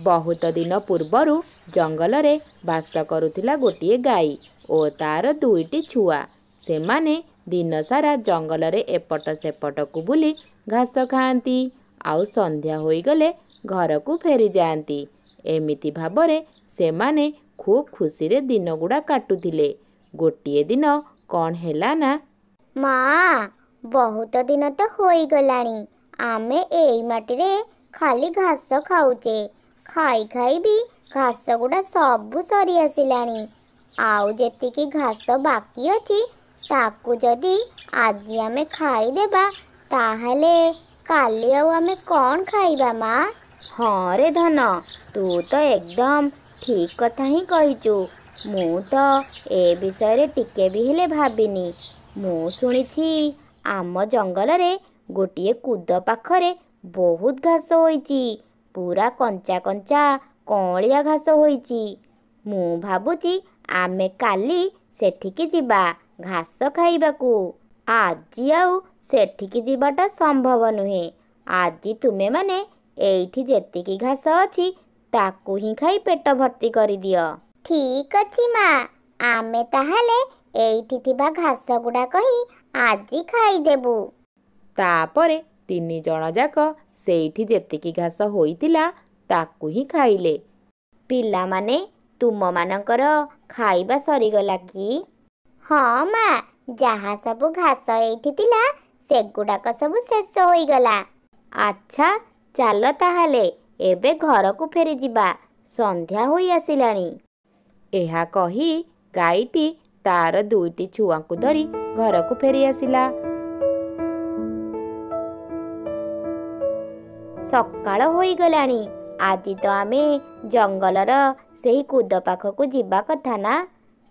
बहुत दिन पूर्वर जंगल रे बास करुथिला गोटिए गाई ओ तार दुईटी छुआ। से माने दिन सारा जंगल रे एपट सेपट को बुली घास खाआंती आउ संध्या होईगले घर को फेरी जाआंती। एमिति भाबरे से माने खूब खुशी रे दिन गुड़ा काटुथिले। गोटिए दिन कौन हैला ना, माँ बहुत दिन तो होई गलानी आमे एई माटीरे खाली घास खाऊचे। खाई खाई भी घास गुड़ा सबु सरी आसिलानी। आउ जेतिकी घास बाकी अछि ताकू जदि आजी आमे खाई देबा ताहले काली आउ आमे कौन खाइबा माँ? हाँ रे धन, तू तो एकदम ठीक कथा ही कहिचु। मु तो ए विषय टिके भी हेले भाबिनी। मु शुणिछि आम जंगल रे गोटिए कूद पाखरे बहुत घास होईची। पूरा कंचा कंचा कौलिया घास होईची। मु भाबुची आमे काली सेठिकी जिबा घास खाइबाकू। आजी आउ सेठिकी जिबाटा संभव नुहे। आजी तुमे माने एइठी जेतिकी घास अछि ताकू ही खाई पेट भर्ती करी दियो। ठीक अछि माँ, आमे ताहले एइठी थिबा घास गुड़ा कही आजी खाई देबू। तापरे तिनि जण जाक सेइठी जेतिकी घास होईतिला ताकू ही खाइले। पिला माने तुम मानकर खाइबा सरीगला कि? हाँ माँ, जहाँ सबु घास एइठी थिला सेगुड़ाक सबु शेष होईगला। अच्छा चाल ताहले एबे घर को फेरी जिबा, संध्या होई आसिलानी। एहा कही गाईटी तार दुईटी छुआ को धरी घर को फेरी आसिला। सकाळ होई गलानी। आजी तो आमे जंगलर सेही कूद पाखकू जिबा कथा ना।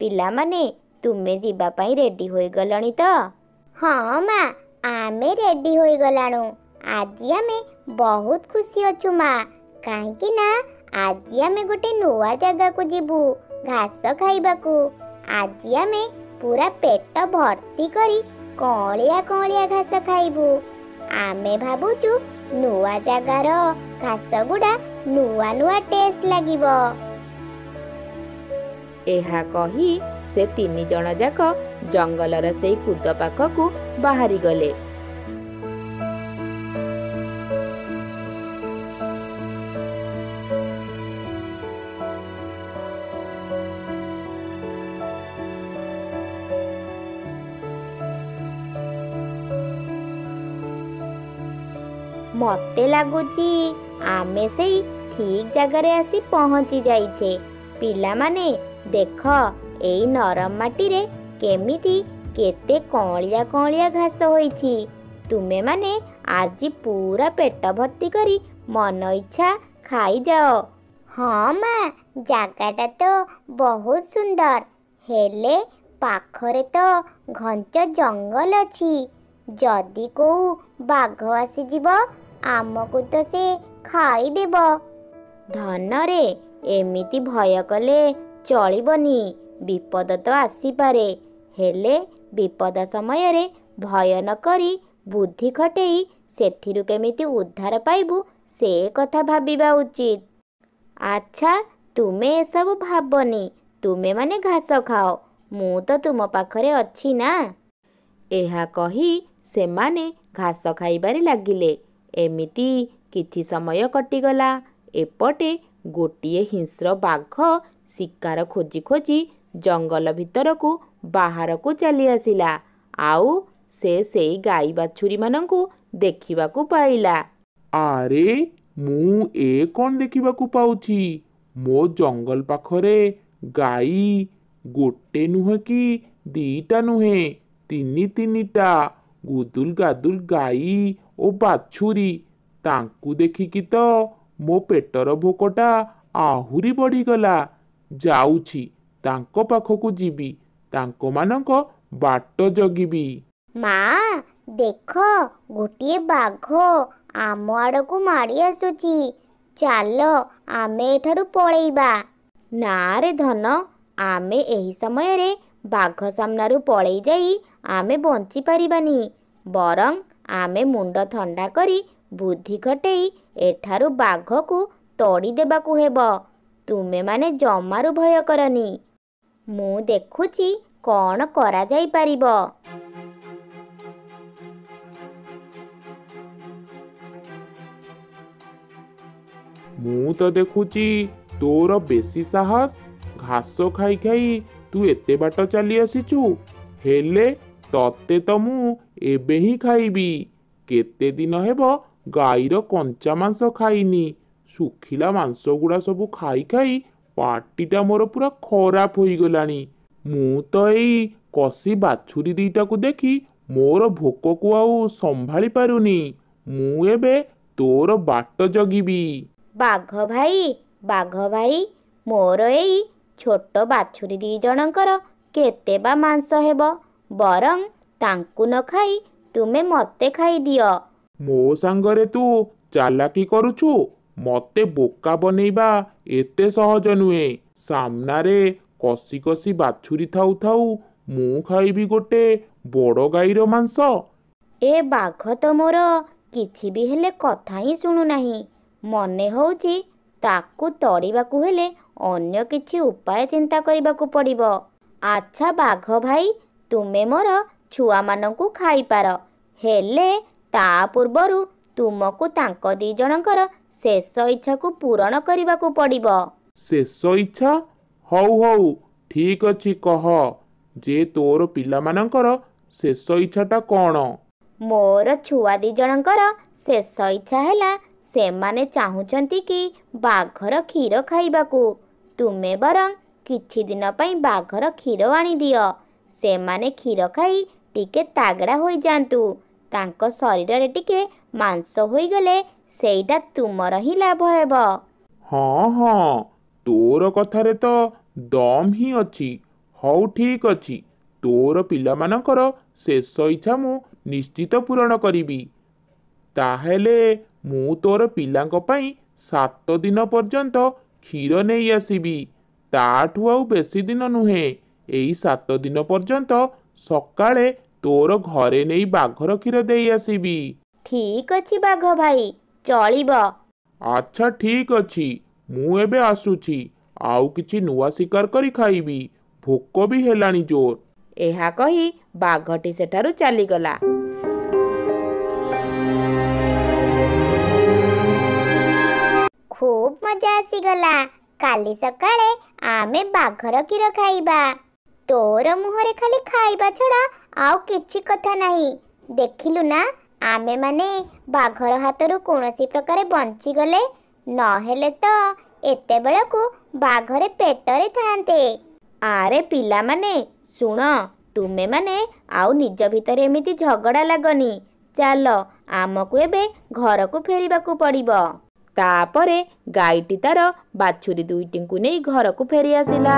पिला माने तुमे जिबा पाई रेडी होई गलणी तो? हाँ माँ, आमे रेडी होई गलाणु। आजी आमे बहुत खुशी अछु माँ, काहेकि ना आजी आमे गोटे नुआ जगह को जिबू घास खाइबाकू। आजी आमे पूरा पेट भर्ती करी कौलिया कौलिया घास खाइबू। आमे भाबुचु नुआ जगार घास गुड़ा नुआ नुआ टेस्ट लागिबो। एहा कही से तिनि जण जाक जंगलर सेई कूद पाखकू बाहारी गले। मते लागुची आमे सेई ठीक जगह आसी पहुंची जाइछे। पिला माने देख एई नरम माटी रे केमिति केते कौलिया कौलिया घास होईची। तुमे माने आजी पूरा पेट भर्ती करी मन इच्छा खाई जाओ। हाँ माँ, जगाटा तो बहुत सुंदर हेले पाखरे तो घंच जंगल अछि। जदि को बाघ आसी जीव आमको तो से खाई देब। धन रे एमिति भय कले चलिबनी। विपद तो आसी पारे, हेले विपद समय रे भय न करी बुद्धि खटेई सेथिरु केमिति उद्धार पाइबु से कथा भाबिबा उचित। अच्छा तुमे ए सब भाबनी, तुमे माने घास खाओ, मु तो तुम पाखरे अछि ना। एहा कही सेमाने घास खाइबारे लागिले। एमिति किछि समय कटिगला। एपटे गोटिए हिंस्र बाघ शिकार खोजी खोजी जंगल भितर को बाहर को चली आसिला। आउ से सेई गाई बाछुरी मानंकु देखिबाकू पाइला। आरे मु ए कौन देखिबाकू पाउछि? मो जंगल पाखरे गाई गोटे नुहे कि दीटा नुहे तिनि तिनिटा गुदुल गादुल गाई ओ बाछुरी। तांकू देखिकी तो मो पेटर भोकटा आहुरी बढ़ीगला। जाउछि तांको पाखकू जीबी, तांको मानंको बाट जगिबी। माँ देख गोटिए बाघ आम आड़कू माड़ी आसुची। चाल आमे एठारु पळेइबा। ना रे धन, आमे एही समय रे बाघ सामनारू पळेई जाई आमे बंची पारिबानी। बरं आमे मुंड थंडा करी बुद्धि खटेई एठारु बाघ को ତଡ଼ି ଦେବାକୁ ହେବ। ତୁମେମାନେ ଜମାରୁ ଭୟ କରନି। ମୁଁ ଦେଖୁଛି କ'ଣ କରାଯାଇପାରିବ। ମୁଁ ତ ଦେଖୁଛି ତୋର ବେଶୀ ସାହସ। ଘାସ ଖାଇ ଖାଇ ତୁ ଏତେ ବାଟ ଚାଲି ଆସିଛୁ, ହେଲେ ତତେ ତ ମୁଁ ଏବେ ହିଁ ଖାଇବି। କେତେ ଦିନ ହେବ ଗାଈର କଞ୍ଚା ମାଂସ ଖାଇନି। ଶୁଖିଲା ମାଂସ ଗୁଡ଼ା ସବୁ ଖାଇ ଖାଇ ପାଟିଟା ମୋର ପୁରା ଖରାପ ହୋଇଗଲାଣି। ମୁଁ ତ ଏଇ କଷି ବାଛୁରୀ ଦିଟାକୁ ଦେଖି ମୋର ଭୋକକୁ ଆଉ ସମ୍ଭାଳି ପାରୁନି। ମୁଁ ଏବେ ତୋର ବାଟ ଜଗିବି। ବାଘ ଭାଇ, ମୋର ଏଇ ଛୋଟ ବାଛୁରୀ 2 ଜଣଙ୍କର କେତେ ବା ମାଂସ ହେବ? ବରଂ ତାଙ୍କୁ ନ ଖାଇ ତୁମେ ମୋତେ ଖାଇଦିଅ। ମୋ ସାଙ୍ଗରେ ତୁ ଚାଲାକି କରୁଛୁ? ମତେ ବୋକା ବନେଇବା ଏତେ ସହଜ ନୁହେଁ। ସାମ୍ନାରେ କଷି କଷି ବାଛୁରୀ ଥାଉ ଥାଉ ମୁଁ ଖାଇବି ଗୋଟେ ବଡ଼ ଗାଈର ମାଂସ? ଏ ବାଘ ତ ମୋର କିଛି ବି ହେଲେ କଥା ହିଁ ଶୁଣୁନାହିଁ। ମନେ ହେଉଛି ତାକୁ ତଡ଼ିବାକୁ ହେଲେ ଅନ୍ୟ କିଛି ଉପାୟ ଚିନ୍ତା କରିବାକୁ ପଡ଼ିବ। ଆଚ୍ଛା ବାଘ ଭାଇ, ତୁମେ ମୋର ଛୁଆମାନଙ୍କୁ ଖାଇପାର, ହେଲେ ତା ପୂର୍ବରୁ ତୁମକୁ ତାଙ୍କ 2 ଜଣଙ୍କର ଶେଷ ଇଚ୍ଛାକୁ ପୂରଣ କରିବାକୁ ପଡ଼ିବ। ଶେଷ ଇଚ୍ଛା? ହଉ ହଉ, ଠିକ୍ ଅଛି, କହ ଯେ ତୋର ପିଲାମାନଙ୍କର ଶେଷ ଇଚ୍ଛାଟା କ'ଣ? ମୋର ଛୁଆ 2 ଜଣଙ୍କର ଶେଷ ଇଚ୍ଛା ହେଲା, ସେମାନେ ଚାହୁଁଛନ୍ତି କି ବାଘର କ୍ଷୀର ଖାଇବାକୁ। ତୁମେ ବରଂ କିଛି ଦିନ ପାଇଁ ବାଘର କ୍ଷୀର ଆଣିଦିଅ। ସେମାନେ କ୍ଷୀର ଖାଇ ଟିକେ ତାଗଡ଼ା ହୋଇଯାଆନ୍ତୁ। ତାଙ୍କ ଶରୀରରେ ଟିକେ ମାଂସ ହୋଇଗଲେ ସେଇଟା ତୁମର ହିଁ ଲାଭ ହେବ। ହଁ ହଁ, ତୋର କଥାରେ ତ ଦମ୍ ହିଁ ଅଛି। ହଉ ଠିକ୍ ଅଛି, ତୋର ପିଲାମାନଙ୍କର ଶେଷ ଇଚ୍ଛା ମୁଁ ନିଶ୍ଚିତ ପୂରଣ କରିବି। ତାହେଲେ ମୁଁ ତୋର ପିଲାଙ୍କ ପାଇଁ 7 ଦିନ ପର୍ଯ୍ୟନ୍ତ କ୍ଷୀର ନେଇ ଆସିବି। ତାଠୁ ଆଉ ବେଶୀ ଦିନ ନୁହେଁ। ଏଇ 7 ଦିନ ପର୍ଯ୍ୟନ୍ତ ସକାଳେ ତୋର ଘରେ ନେଇ ବାଘର କ୍ଷୀର ଦେଇ ଆସିବି। ଠିକ୍ ଅଛି ବାଘ ଭାଇ, ଚଳିବ। ଆଚ୍ଛା ଠିକ୍ ଅଛି, ମୁଁ ଏବେ ଆସୁଛି। ଆଉ କିଛି ନୂଆ ଶିକାର କରି ଖାଇବି। ଭୋକ ବି ହେଲାଣି ଜୋର। ଏହା କହି ବାଘଟି ସେଠାରୁ ଚାଲିଗଲା। ଖୁବ୍ ମଜା ଆସିଗଲା। କାଲି ସକାଳେ ଆମେ ବାଘର କ୍ଷୀର ଖାଇବା। ତୋର ମୁହଁରେ ଖାଲି ଖାଇବା ଛଡ଼ା ଆଉ କିଛି କଥା ନାହିଁ। ଦେଖିଲୁ ନା, ଆମେମାନେ ବାଘର ହାତରୁ କୌଣସି ପ୍ରକାରେ ବଞ୍ଚିଗଲେ। ନହେଲେ ତ ଏତେବେଳକୁ ବାଘରେ ପେଟରେ ଥାନ୍ତେ। ଆରେ ପିଲାମାନେ, ଶୁଣ, ତୁମେମାନେ ଆଉ ନିଜ ଭିତରେ ଏମିତି ଝଗଡ଼ା ଲାଗନି। ଚାଲ, ଆମକୁ ଏବେ ଘରକୁ ଫେରିବାକୁ ପଡ଼ିବ। ତାପରେ ଗାଈଟି ତାର ବାଛୁରୀ 2ଟିଙ୍କୁ ନେଇ ଘରକୁ ଫେରି ଆସିଲା।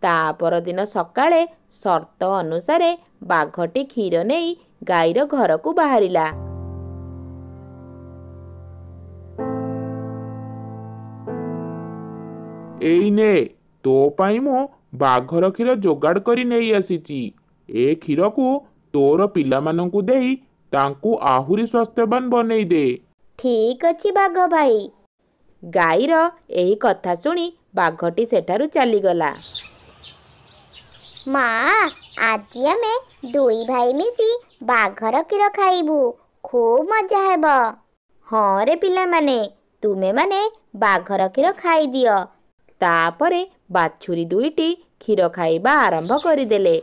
ତା ପରଦିନ ସକାଳେ ସର୍ତ୍ତ ଅନୁସାରେ ବାଘଟି କ୍ଷୀର ନେଇ ଗାଈର ଘରକୁ ବାହାରିଲା। ଏଇ ନେ, ତୋ ପାଇଁ ମୁଁ ବାଘର କ୍ଷୀର ଯୋଗାଡ଼ କରି ନେଇ ଆସିଛି। ଏ କ୍ଷୀରକୁ ତୋର ପିଲାମାନଙ୍କୁ ଦେଇ ତାଙ୍କୁ ଆହୁରି ସ୍ୱାସ୍ଥ୍ୟବାନ ବନେଇ ଦେ। ଠିକ୍ ଅଛି ବାଘ ଭାଇ। ଗାଈର ଏହି କଥା ଶୁଣି ବାଘଟି ସେଠାରୁ ଚାଲିଗଲା। ମା, ଆଜି ଆମେ 2 ଭାଇ ମିଶି ବାଘର କ୍ଷୀର ଖାଇବୁ। ଖୁବ୍ ମଜା ହେବ। ହଁ ରେ ପିଲାମାନେ, ତୁମେମାନେ ବାଘର କ୍ଷୀର ଖାଇଦିଅ। ତାପରେ ବାଛୁରୀ 2ଟି କ୍ଷୀର ଖାଇବା ଆରମ୍ଭ କରିଦେଲେ।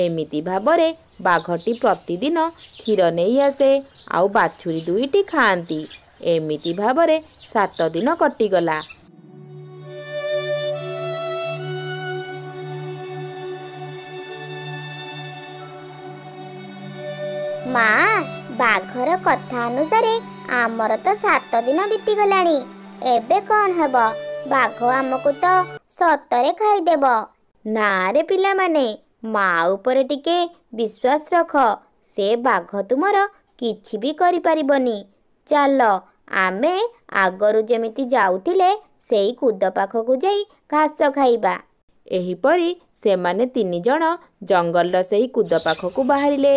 ଏମିତି ଭାବରେ ବାଘଟି ପ୍ରତିଦିନ କ୍ଷୀର ନେଇ ଆସେ, ଆଉ ବାଛୁରୀ 2ଟି ଖାଆନ୍ତି। ଏମିତି ଭାବରେ 7 ଦିନ କଟିଗଲା। ମା, ବାଘର କଥା ଅନୁସାରେ ଆମର ତ 7 ଦିନ ବିତିଗଲାଣି। ଏବେ କ'ଣ ହେବ? ବାଘ ଆମକୁ ତ ସତରେ ଖାଇଦେବ। ନା ରେ ପିଲାମାନେ, ମା ଉପରେ ଟିକେ ବିଶ୍ୱାସ ରଖ। ସେ ବାଘ ତୁମର କିଛି ବି କରିପାରିବନି। ଚାଲ, ଆମେ ଆଗରୁ ଯେମିତି ଯାଉଥିଲେ ସେଇ କୁଦ ପାଖକୁ ଯାଇ ଘାସ ଖାଇବା। ଏହିପରି ସେମାନେ 3 ଜଣ ଜଙ୍ଗଲର ସେହି କୁଦ ପାଖକୁ ବାହାରିଲେ।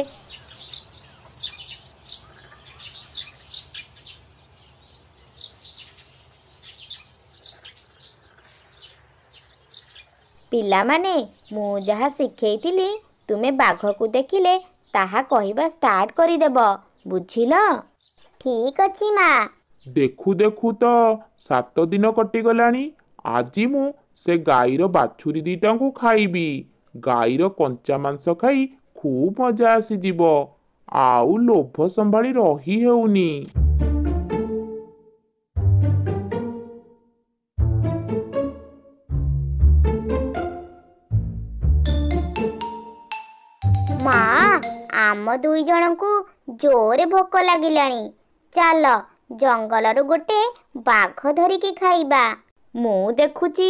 ପିଲାମାନେ, ମୁଁ ଯାହା ଶିଖେଇଥିଲି ତୁମେ ବାଘକୁ ଦେଖିଲେ ତାହା କହିବା ଷ୍ଟାର୍ଟ କରିଦେବ, ବୁଝିଲ? ଠିକ୍ ଅଛି ମା। ଦେଖୁ ଦେଖୁ ତ 7 ଦିନ କଟିଗଲାଣି। ଆଜି ମୁଁ ସେ ଗାଈର ବାଛୁରୀ 2ଟାଙ୍କୁ ଖାଇବି। ଗାଈର କଞ୍ଚା ମାଂସ ଖାଇ ଖୁବ୍ ମଜା ଆସିଯିବ। ଆଉ ଲୋଭ ସମ୍ଭାଳି ରହି ହେଉନି। ମା, ଆମ 2 ଜଣଙ୍କୁ ଜୋରେ ଭୋକ ଲାଗିଲାଣି। ଚାଲ ଜଙ୍ଗଲରୁ ଗୋଟେ ବାଘ ଧରିକି ଖାଇବା। ମୁଁ ଦେଖୁଛି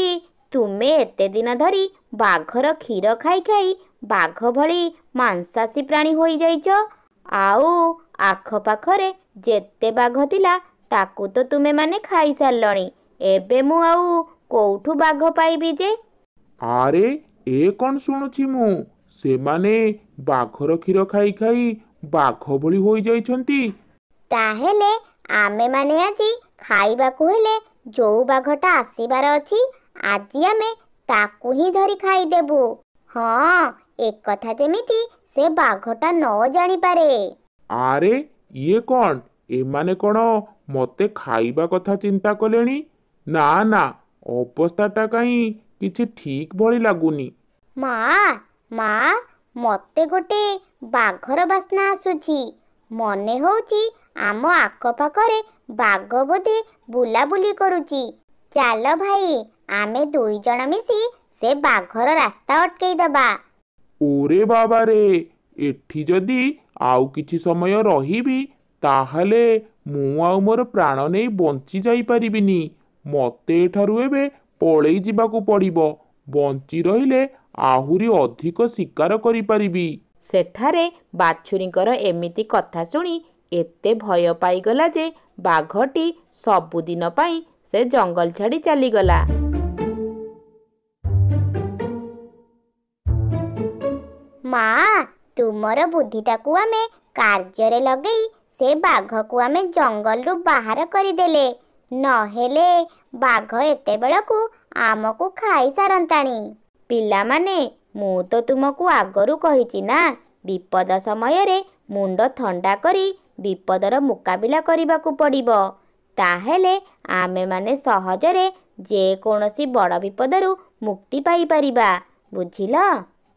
ତୁମେ ଏତେ ଦିନ ଧରି ବାଘର କ୍ଷୀର ଖାଇ ଖାଇ ବାଘ ଭଳି ମାଂସାଶୀ ପ୍ରାଣୀ ହୋଇଯାଇଛ। ଆଉ ଆଖପାଖରେ ଯେତେ ବାଘ ଥିଲା ତାକୁ ତ ତୁମେମାନେ ଖାଇସାରିଲଣି। ଏବେ ମୁଁ ଆଉ କୋଉଠୁ ବାଘ ପାଇବି ଯେ? ଆରେ, ଏ କ'ଣ ଶୁଣୁଛି ମୁଁ? ସେମାନେ ବାଘର କ୍ଷୀର ଖାଇ ଖାଇ ବାଘ ଭଳି ହୋଇଯାଇଛନ୍ତି। ତାହେଲେ ଆମେମାନେ ଆଜି ଖାଇବାକୁ ହେଲେ ଯୋଉ ବାଘଟା ଆସିବାର ଅଛି, ଆଜି ଆମେ ତାକୁ ହିଁ ଧରି ଖାଇଦେବୁ। ହଁ, ଏକଥା ଯେମିତି ସେ ବାଘଟା ନ ଜାଣିପାରେ। ଆରେ, ଇଏ କ'ଣ? ଏମାନେ କ'ଣ ମୋତେ ଖାଇବା କଥା ଚିନ୍ତା କଲେଣି? ନା ନା, ଅବସ୍ଥାଟା କାହିଁ କିଛି ଠିକ୍ ଭଳି ଲାଗୁନି। ମା, ମତେ ଗୋଟେ ବାଘର ବାସ୍ନା ଆସୁଛି। ମନେ ହଉଛି ଆମ ଆଖପାଖରେ ବାଘ ବୋଧେ ବୁଲାବୁଲି କରୁଛି। ଚାଲ ଭାଇ, ଆମେ 2 ଜଣ ମିଶି ସେ ବାଘର ରାସ୍ତା ଅଟକେଇଦବା। ଓରେ ବାବାରେ, ଏଠି ଯଦି ଆଉ କିଛି ସମୟ ରହିବି ତାହେଲେ ମୁଁ ଆଉ ମୋର ପ୍ରାଣ ନେଇ ବଞ୍ଚି ଯାଇପାରିବିନି। ମୋତେ ଏଠାରୁ ଏବେ ପଳେଇ ଯିବାକୁ ପଡ଼ିବ। ବଞ୍ଚି ରହିଲେ ଆହୁରି ଅଧିକ ଶିକାର କରିପାରିବି। ସେଠାରେ ବାଛୁରୀଙ୍କର ଏମିତି କଥା ଶୁଣି ଏତେ ଭୟ ପାଇଗଲା ଯେ ବାଘଟି ସବୁଦିନ ପାଇଁ ସେ ଜଙ୍ଗଲ ଛାଡ଼ି ଚାଲିଗଲା। ମା, ତୁମର ବୁଦ୍ଧିଟାକୁ ଆମେ କାର୍ଯ୍ୟରେ ଲଗେଇ ସେ ବାଘକୁ ଆମେ ଜଙ୍ଗଲରୁ ବାହାର କରିଦେଲେ। ନହେଲେ ବାଘ ଏତେବେଳକୁ ଆମକୁ ଖାଇସାରନ୍ତାଣି। ପିଲାମାନେ, ମୁଁ ତ ତୁମକୁ ଆଗରୁ କହିଛି ନା, ବିପଦ ସମୟରେ ମୁଣ୍ଡ ଥଣ୍ଡା କରି ବିପଦର ମୁକାବିଲା କରିବାକୁ ପଡ଼ିବ। ତାହେଲେ ଆମେମାନେ ସହଜରେ ଯେକୌଣସି ବଡ଼ ବିପଦରୁ ମୁକ୍ତି ପାଇପାରିବା, ବୁଝିଲ?